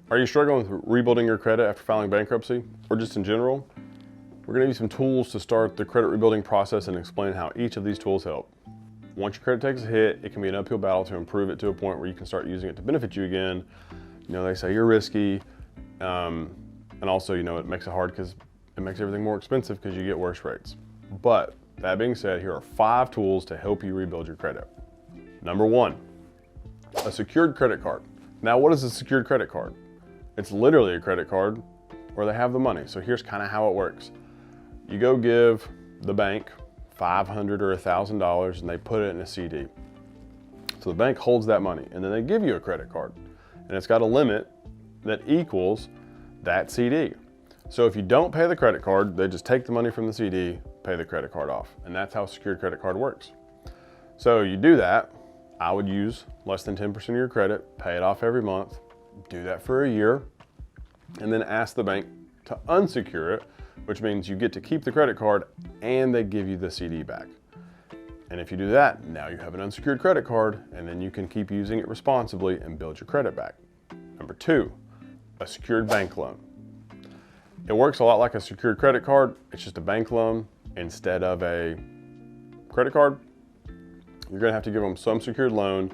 Are you struggling with rebuilding your credit after filing bankruptcy, or just in general? We're going to give you some tools to start the credit rebuilding process and explain how each of these tools help. Once your credit takes a hit, it can be an uphill battle to improve it to a point where you can start using it to benefit you again. You know, they say you're risky, and also, you know, it makes it hard because it makes everything more expensive because you get worse rates. But that being said, here are 5 tools to help you rebuild your credit. Number 1, a secured credit card. Now, what is a secured credit card? It's literally a credit card where they have the money. So here's kind of how it works. You go give the bank $500 or $1,000 and they put it in a CD. So the bank holds that money and then they give you a credit card and it's got a limit that equals that CD. So if you don't pay the credit card, they just take the money from the CD, pay the credit card off. And that's how a secured credit card works. So you do that. I would use less than 10% of your credit, pay it off every month, do that for a year, and then ask the bank to unsecure it, which means you get to keep the credit card and they give you the CD back. And if you do that, now you have an unsecured credit card and then you can keep using it responsibly and build your credit back. Number 2, a secured bank loan. It works a lot like a secured credit card. It's just a bank loan instead of a credit card. You're gonna have to give them some secured loan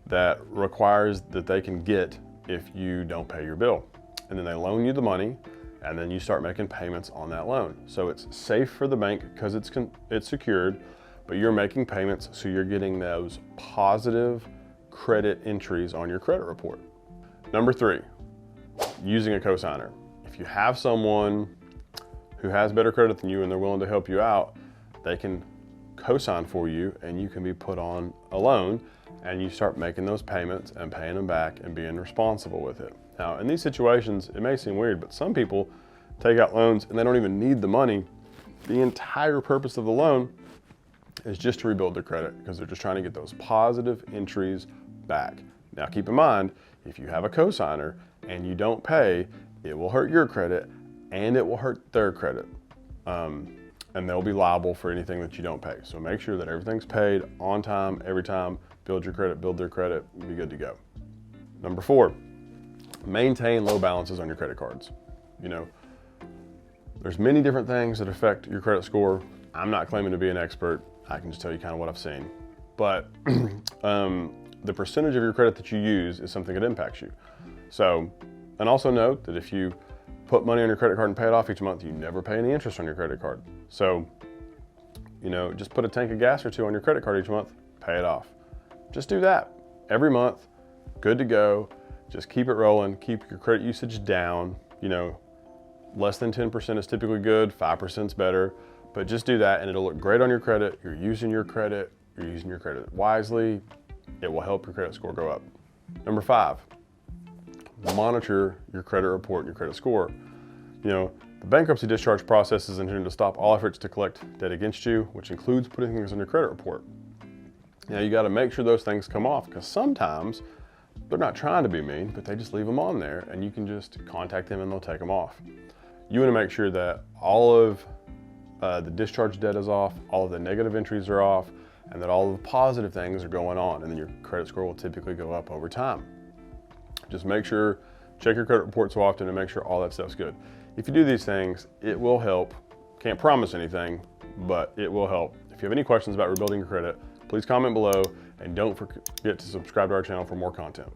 that requires that they can get if you don't pay your bill. And then they loan you the money and then you start making payments on that loan. So it's safe for the bank because it's secured, but you're making payments so you're getting those positive credit entries on your credit report. Number 3, using a cosigner. If you have someone who has better credit than you and they're willing to help you out, they can cosign for you and you can be put on a loan and you start making those payments and paying them back and being responsible with it. Now, in these situations, it may seem weird, but some people take out loans and they don't even need the money. The entire purpose of the loan is just to rebuild their credit because they're just trying to get those positive entries back. Now, keep in mind, if you have a cosigner and you don't pay, it will hurt your credit and it will hurt their credit. And they'll be liable for anything that you don't pay. So make sure that everything's paid on time, every time. Build your credit, build their credit, be good to go. Number 4, maintain low balances on your credit cards. You know, there's many different things that affect your credit score. I'm not claiming to be an expert. I can just tell you kind of what I've seen. But the percentage of your credit that you use is something that impacts you. So, and also note that if you put money on your credit card and pay it off each month, you never pay any interest on your credit card. So, you know, just put a tank of gas or 2 on your credit card each month, pay it off. Just do that every month, good to go. Just keep it rolling, keep your credit usage down. You know, less than 10% is typically good, 5% is better, but just do that and it'll look great on your credit. You're using your credit wisely. It will help your credit score go up. Number 5, monitor your credit report and your credit score. You know, the bankruptcy discharge process is intended to stop all efforts to collect debt against you, which includes putting things on your credit report. Now you got to make sure those things come off because sometimes they're not trying to be mean, but they just leave them on there and you can just contact them and they'll take them off. You want to make sure that all of the discharge debt is off, all of the negative entries are off, and that all of the positive things are going on, and then your credit score will typically go up over time. Just make sure, check your credit report so often and make sure all that stuff's good. If you do these things, it will help. Can't promise anything, but it will help. If you have any questions about rebuilding your credit, please comment below and don't forget to subscribe to our channel for more content.